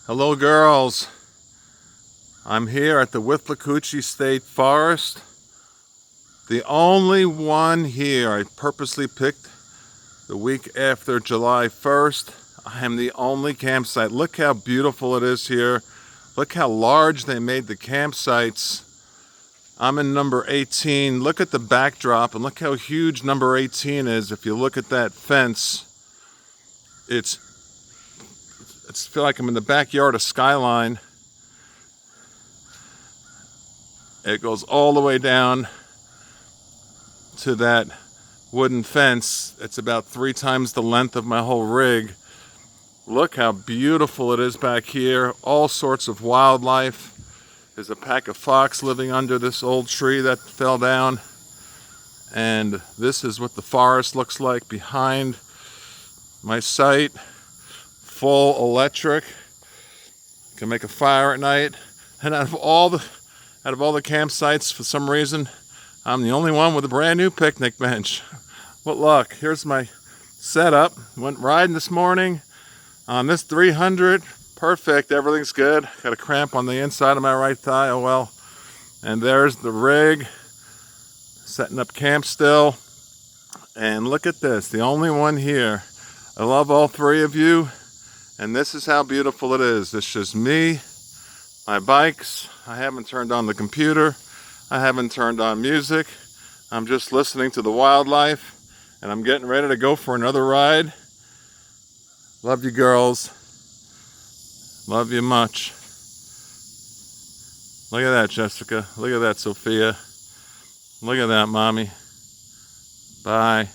Hello girls, I'm here at the Withlacoochee State Forest. The only one here. I purposely picked the week after July 1st. I am the only campsite. Look how beautiful it is here. Look how large they made the campsites. I'm in number 18. Look at the backdrop and look how huge number 18 is. If you look at that fence, it's feel like I'm in the backyard of Skyline. It goes all the way down to that wooden fence. It's about 3 times the length of my whole rig. Look how beautiful it is back here. All sorts of wildlife. There's a pack of fox living under this old tree that fell down. And this is what the forest looks like behind my site. Full electric. Can make a fire at night. And out of all the campsites, for some reason, I'm the only one with a brand new picnic bench. What luck. Here's my setup. Went riding this morning on this 300. Perfect. Everything's good. Got a cramp on the inside of my right thigh. Oh well. And there's the rig. Setting up camp still. And look at this. The only one here. I love all 3 of you. And this is how beautiful it is. It's just me, my bikes. I haven't turned on the computer. I haven't turned on music. I'm just listening to the wildlife. And I'm getting ready to go for another ride. Love you girls. Love you much. Look at that, Jessica. Look at that, Sophia. Look at that, Mommy. Bye.